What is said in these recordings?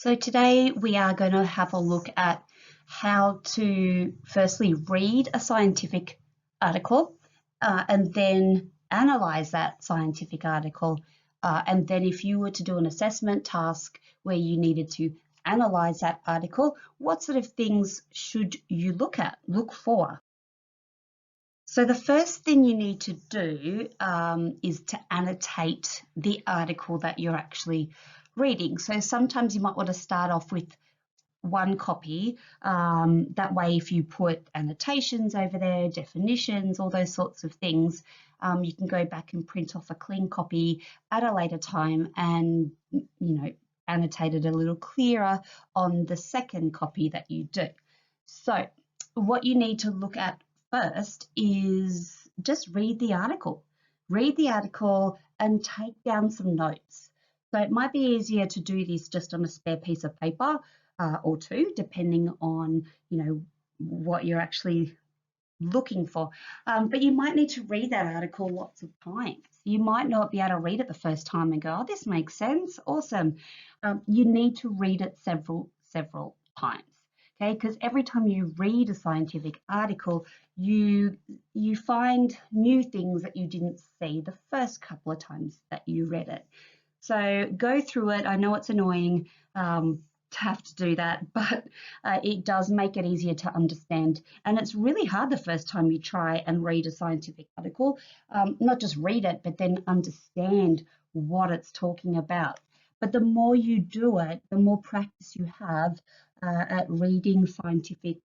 So today we are going to have a look at how to firstly read a scientific article and then analyze that scientific article. And then if you were to do an assessment task where you needed to analyze that article, what sort of things should you look for? So the first thing you need to do is to annotate the article that you're actually reading. So sometimes you might want to start off with one copy. That way, if you put annotations over there, definitions, all those sorts of things, you can go back and print off a clean copy at a later time and, annotate it a little clearer on the second copy that you do. So what you need to look at first is just read the article. Read the article and take down some notes. So it might be easier to do this just on a spare piece of paper or two, depending on, what you're actually looking for. But you might need to read that article lots of times. You might not be able to read it the first time and go, oh, this makes sense, awesome. You need to read it several times. Okay, because every time you read a scientific article, you find new things that you didn't see the first couple of times that you read it. So go through it. I know it's annoying to have to do that, but it does make it easier to understand. And it's really hard the first time you try and read a scientific article, not just read it, but then understand what it's talking about. But the more you do it, the more practice you have at reading scientific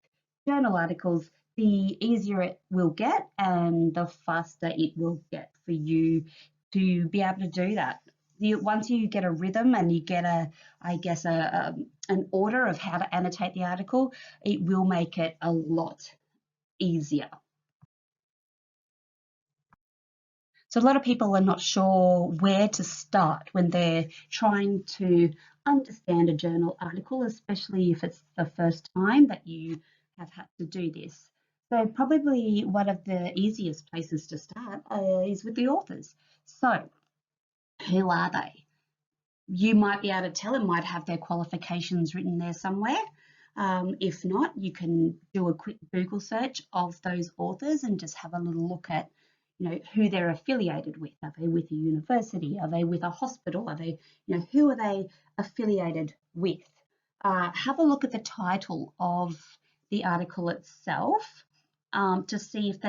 journal articles, the easier it will get and the faster it will get for you to be able to do that. Once you get a rhythm and you get an order of how to annotate the article, it will make it a lot easier. So a lot of people are not sure where to start when they're trying to understand a journal article, especially if it's the first time that you have had to do this. So probably one of the easiest places to start is with the authors. So who are they? You might be able to tell, it might have their qualifications written there somewhere. If not, you can do a quick Google search of those authors and just have a little look at, who they're affiliated with. Are they with a university? Are they with a hospital? Are they, who are they affiliated with? Have a look at the title of the article itself to see if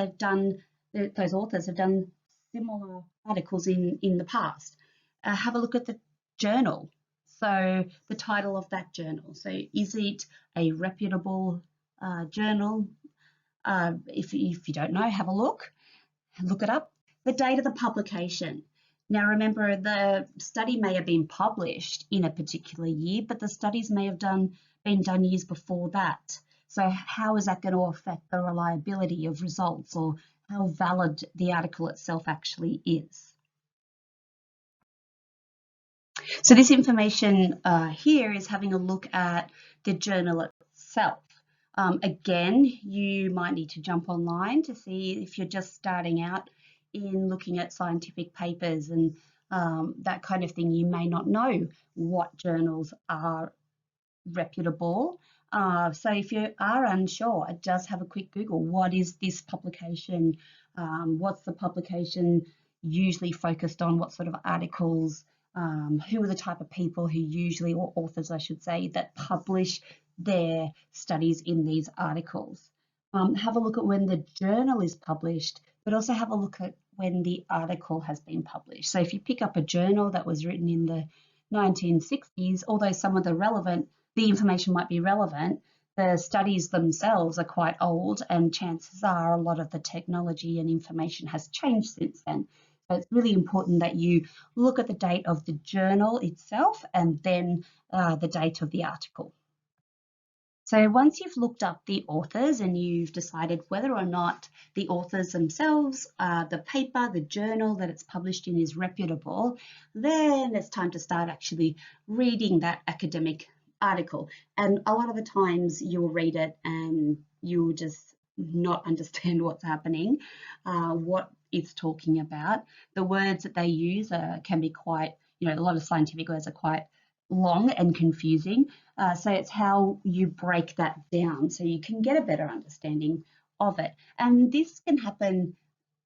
those authors have done similar articles in the past. Have a look at the journal. So the title of that journal. So is it a reputable journal? If you don't know, have a look it up. The date of the publication. Now remember, the study may have been published in a particular year, but the studies may have been done years before that. So how is that going to affect the reliability of results or how valid the article itself actually is? So this information here is having a look at the journal itself. Again, you might need to jump online to see if you're just starting out in looking at scientific papers and that kind of thing. You may not know what journals are reputable. So if you are unsure, just have a quick Google. What is this publication? What's the publication usually focused on? What sort of articles? Who are the type of people who usually, or authors I should say, that publish their studies in these articles. Have a look at when the journal is published, but also have a look at when the article has been published. So if you pick up a journal that was written in the 1960s, although some of the information might be relevant, the studies themselves are quite old and chances are a lot of the technology and information has changed since then. So it's really important that you look at the date of the journal itself and then the date of the article. So once you've looked up the authors and you've decided whether or not the authors themselves, the paper, the journal that it's published in is reputable, then it's time to start actually reading that academic article. And a lot of the times you'll read it and you'll just not understand what's happening, what it's talking about. The words that they use can be quite, a lot of scientific words are quite long and confusing. So it's how you break that down so you can get a better understanding of it. And this can happen,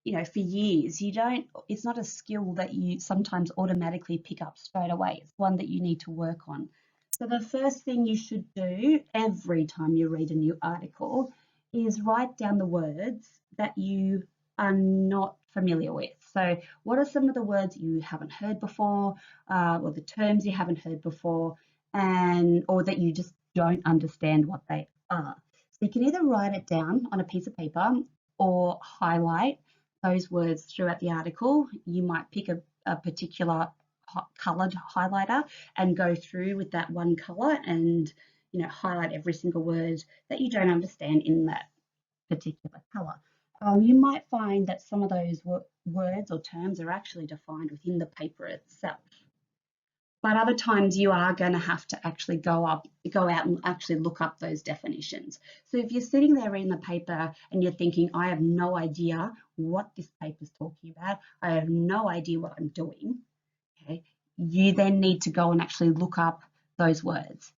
for years. It's not a skill that you sometimes automatically pick up straight away. It's one that you need to work on. So the first thing you should do every time you read a new article is write down the words that you are not familiar with. So what are some of the words you haven't heard before, or the terms you haven't heard before, or that you just don't understand what they are. So you can either write it down on a piece of paper or highlight those words throughout the article. You might pick a particular coloured highlighter and go through with that one colour and highlight every single word that you don't understand in that particular colour. You might find that some of those words or terms are actually defined within the paper itself. But other times you are going to have to actually go out and actually look up those definitions. So if you're sitting there reading the paper and you're thinking, I have no idea what this paper is talking about, I have no idea what I'm doing, okay, you then need to go and actually look up those words.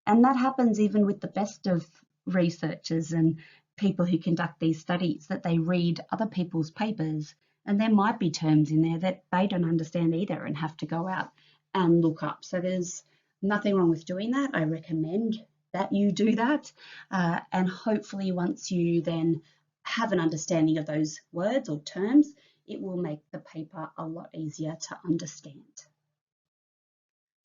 And that happens even with the best of researchers and people who conduct these studies, that they read other people's papers and there might be terms in there that they don't understand either and have to go out and look up. So there's nothing wrong with doing that. I recommend that you do that. And hopefully once you then have an understanding of those words or terms, it will make the paper a lot easier to understand.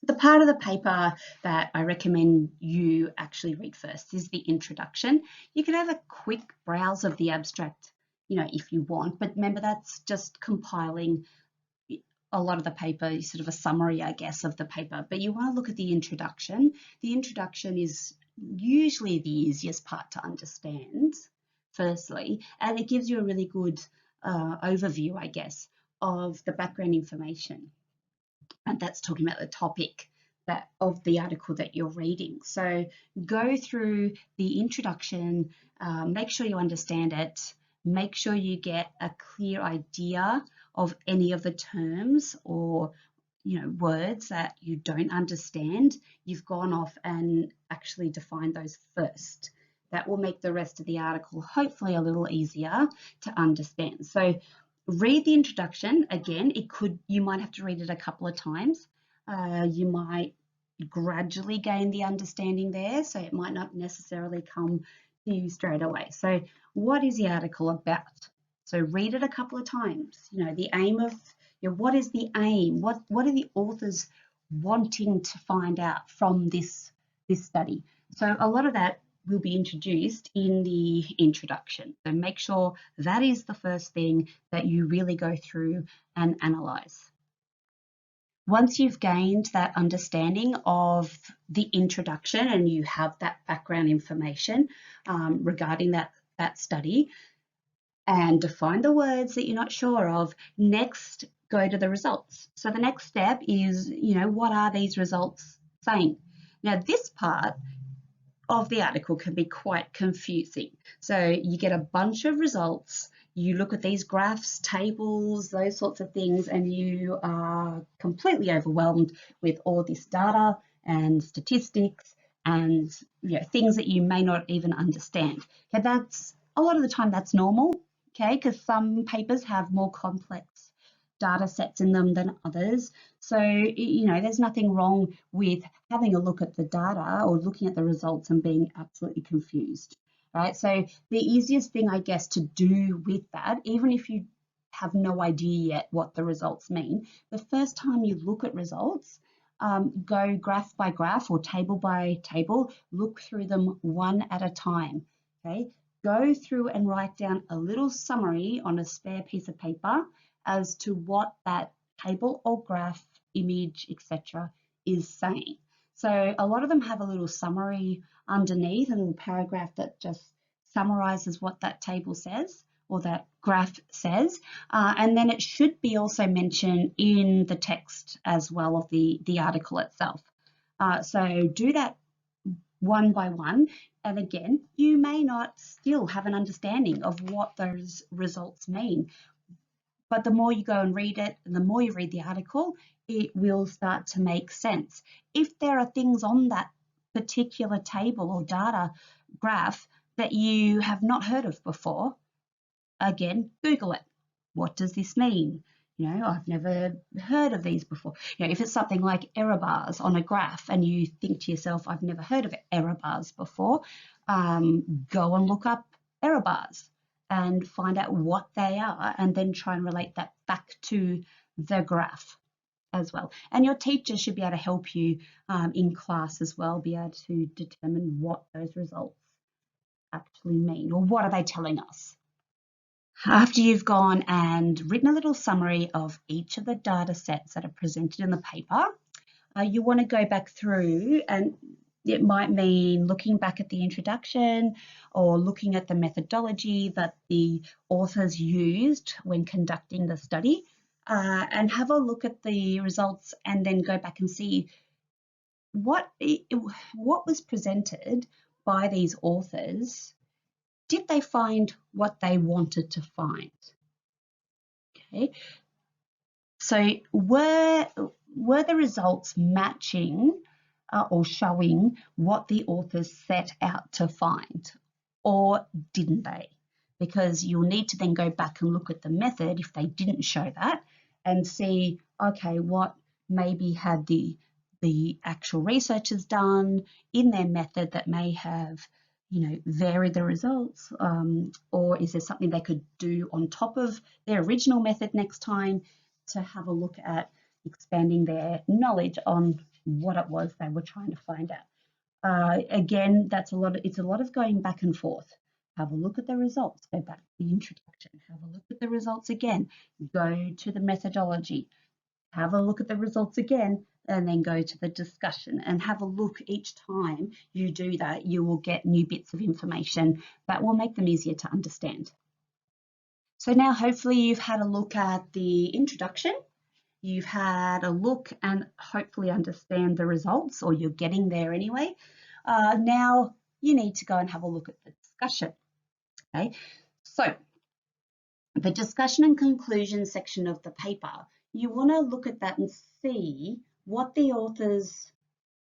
The part of the paper that I recommend you actually read first is the introduction. You can have a quick browse of the abstract, if you want, but remember that's just compiling a lot of the paper, sort of a summary, I guess, of the paper. But you want to look at the introduction. The introduction is usually the easiest part to understand, firstly, and it gives you a really good overview, I guess, of the background information. And that's talking about the topic of the article that you're reading. So go through the introduction, make sure you understand it, make sure you get a clear idea of any of the terms or words that you don't understand. You've gone off and actually defined those first. That will make the rest of the article hopefully a little easier to understand. So read the introduction. Again, you might have to read it a couple of times. You might gradually gain the understanding there, so it might not necessarily come to you straight away. So what is the article about? So read it a couple of times. The aim of, what is the aim? What are the authors wanting to find out from this study? So a lot of that will be introduced in the introduction. So make sure that is the first thing that you really go through and analyse. Once you've gained that understanding of the introduction and you have that background information regarding that study, and define the words that you're not sure of, next go to the results. So the next step is, what are these results saying? Now this part of the article can be quite confusing. So you get a bunch of results, you look at these graphs, tables, those sorts of things, and you are completely overwhelmed with all this data and statistics and things that you may not even understand. Okay, that's a lot of the time that's normal, okay, because some papers have more complex data sets in them than others. So, there's nothing wrong with having a look at the data or looking at the results and being absolutely confused, right? So the easiest thing, I guess, to do with that, even if you have no idea yet what the results mean, the first time you look at results, go graph by graph or table by table, look through them one at a time, okay? Go through and write down a little summary on a spare piece of paper as to what that table or graph, image, etc. is saying. So a lot of them have a little summary underneath, a little paragraph that just summarizes what that table says or that graph says. And then it should be also mentioned in the text as well of the article itself. So do that one by one. And again, you may not still have an understanding of what those results mean. But the more you go and read it, and the more you read the article, it will start to make sense. If there are things on that particular table or data graph that you have not heard of before, again, Google it. What does this mean? I've never heard of these before. If it's something like error bars on a graph and you think to yourself, I've never heard of error bars before, go and look up error bars and find out what they are, and then try and relate that back to the graph as well. And your teacher should be able to help you in class as well, be able to determine what those results actually mean, or what are they telling us. After you've gone and written a little summary of each of the data sets that are presented in the paper, you want to go back through, and it might mean looking back at the introduction or looking at the methodology that the authors used when conducting the study, and have a look at the results, and then go back and see what was presented by these authors. Did they find what they wanted to find? Okay, so were the results matching or showing what the authors set out to find, or didn't they? Because you'll need to then go back and look at the method if they didn't show that, and see, okay, what maybe had the actual researchers done in their method that may have varied the results, or is there something they could do on top of their original method next time to have a look at expanding their knowledge on what it was they were trying to find out. Again, it's a lot of going back and forth. Have a look at the results, go back to the introduction, have a look at the results again, go to the methodology, have a look at the results again, and then go to the discussion, and have a look. Each time you do that, you will get new bits of information that will make them easier to understand. So now hopefully you've had a look at the introduction, you've had a look and hopefully understand the results, or you're getting there anyway. Now you need to go and have a look at the discussion. Okay, so the discussion and conclusion section of the paper, you want to look at that and see what the authors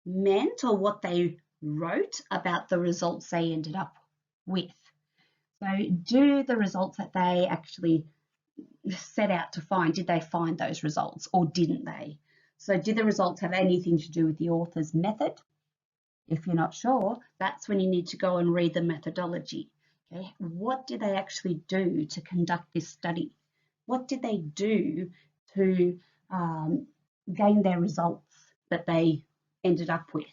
meant, or what they wrote about the results they ended up with. So do the results that they actually set out to find, did they find those results, or didn't they? So did the results have anything to do with the author's method? If you're not sure, that's when you need to go and read the methodology. Okay, what did they actually do to conduct this study? What did they do to gain their results that they ended up with?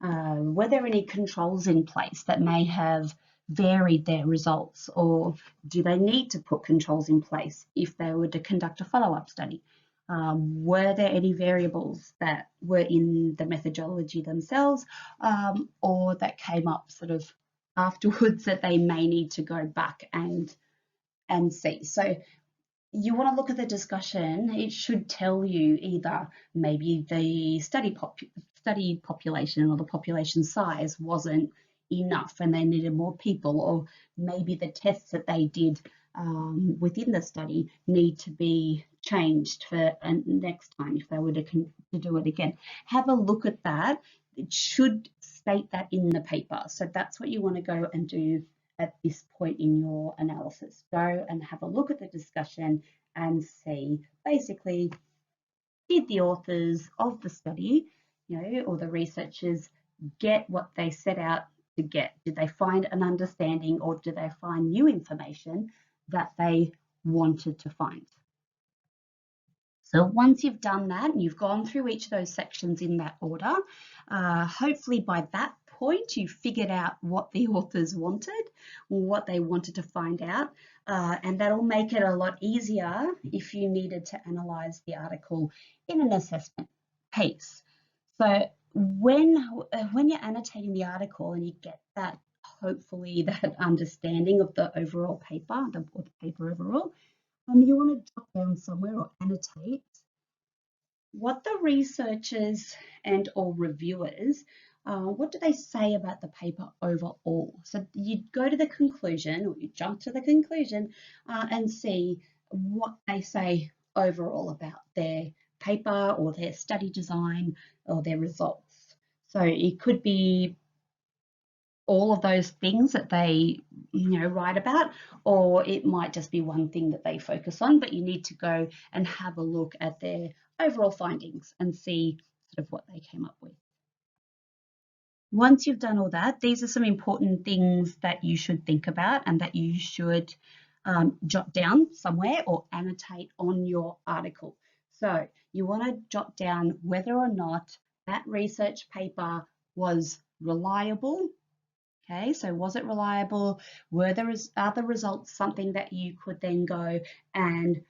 Were there any controls in place that may have varied their results, or do they need to put controls in place if they were to conduct a follow-up study? Were there any variables that were in the methodology themselves, or that came up sort of afterwards that they may need to go back and see? So you want to look at the discussion. It should tell you either maybe the study population or the population size wasn't enough and they needed more people, or maybe the tests that they did within the study need to be changed for next time if they were to do it again. Have a look at that. It should state that in the paper. So that's what you want to go and do at this point in your analysis. Go and have a look at the discussion and see, basically, did the authors of the study, or the researchers, get what they set out to get? Did they find an understanding, or did they find new information that they wanted to find? So once you've done that and you've gone through each of those sections in that order, hopefully by that point you've figured out what the authors wanted, or what they wanted to find out, and that'll make it a lot easier if you needed to analyse the article in an assessment piece. So when you're annotating the article and you get that, hopefully that understanding of the overall paper, the paper overall, you want to jot down somewhere or annotate what the researchers and or reviewers, what do they say about the paper overall? So you go to the conclusion, or you jump to the conclusion and see, what they say overall about their paper or their study design or their results. So it could be all of those things that they write about, or it might just be one thing that they focus on, but you need to go and have a look at their overall findings and see sort of what they came up with. Once you've done all that, these are some important things that you should think about and that you should jot down somewhere or annotate on your article. So you want to jot down whether or not that research paper was reliable. Okay, so was it reliable? Were the other results something that you could then go and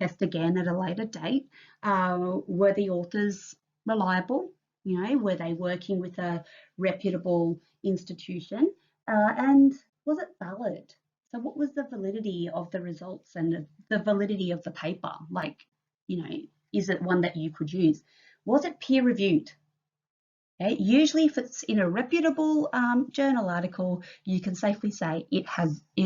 test again at a later date? Were the authors reliable? Were they working with a reputable institution? And was it valid? So what was the validity of the results and the validity of the paper? Like, is it one that you could use? Was it peer reviewed? Okay. Usually if it's in a reputable journal article, you can safely say it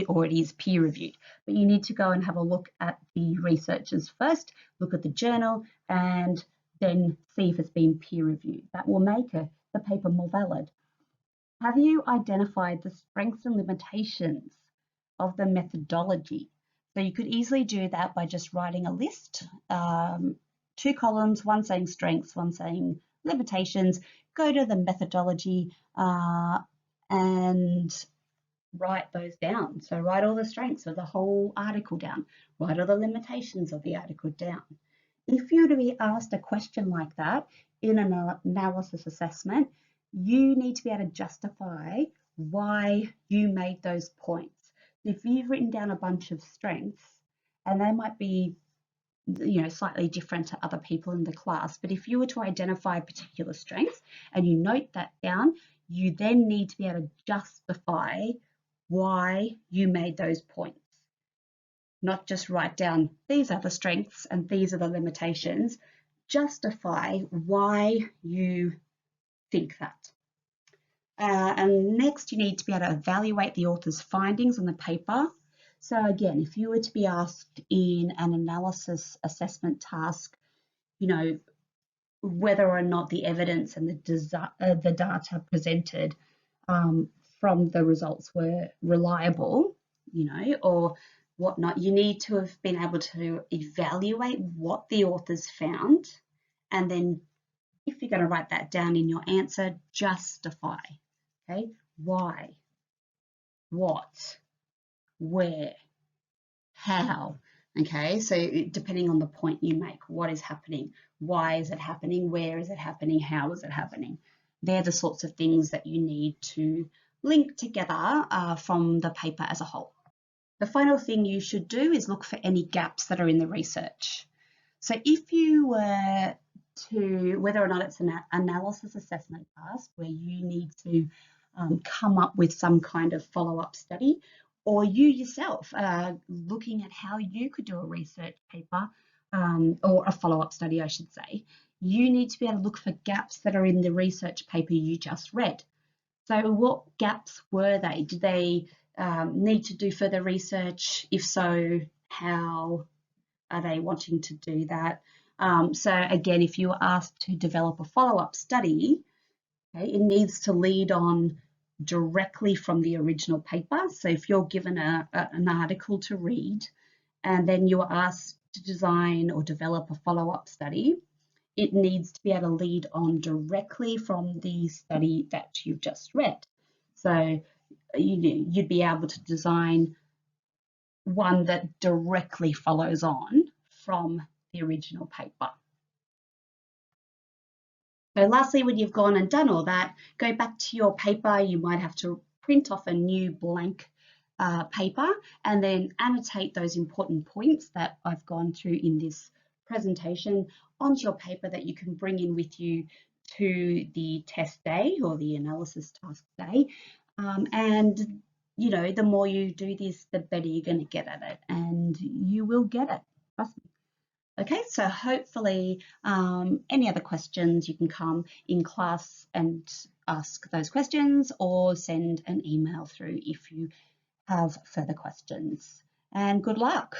already is peer reviewed, but you need to go and have a look at the researchers first, look at the journal, and then see if it's been peer reviewed. That will make the paper more valid. Have you identified the strengths and limitations of the methodology? So you could easily do that by just writing a list, 2 columns, one saying strengths, one saying limitations. Go to the methodology and write those down. So write all the strengths of the whole article down, write all the limitations of the article down. If you were to be asked a question like that in an analysis assessment, you need to be able to justify why you made those points. If you've written down a bunch of strengths, and they might be slightly different to other people in the class, but if you were to identify particular strengths and you note that down, you then need to be able to justify why you made those points. Not just write down these are the strengths and these are the limitations. Justify why you think that. And next, you need to be able to evaluate the author's findings on the paper. So again, if you were to be asked in an analysis assessment task, whether or not the evidence and the data presented from the results were reliable, or whatnot, you need to have been able to evaluate what the authors found, and then if you're going to write that down in your answer, justify. Okay, why, what, where, how. Okay, so depending on the point you make, what is happening, why is it happening, where is it happening, how is it happening? They're the sorts of things that you need to link together from the paper as a whole. The final thing you should do is look for any gaps that are in the research. So if you were to, whether or not it's an analysis assessment task where you need to come up with some kind of follow-up study, or you yourself looking at how you could do a research paper or a follow-up study, I should say, you need to be able to look for gaps that are in the research paper you just read. So what gaps were they? Did they need to do further research? If so, how are they wanting to do that? So again, if you were asked to develop a follow-up study, okay, it needs to lead on directly from the original paper. So if you're given an article to read and then you are asked to design or develop a follow-up study, it needs to be able to lead on directly from the study that you've just read. So you'd be able to design one that directly follows on from the original paper. So lastly, when you've gone and done all that, go back to your paper. You might have to print off a new blank paper and then annotate those important points that I've gone through in this presentation onto your paper that you can bring in with you to the test day or the analysis task day. And the more you do this, the better you're going to get at it, and you will get it, trust me. Okay, so hopefully any other questions, you can come in class and ask those questions or send an email through if you have further questions. And good luck.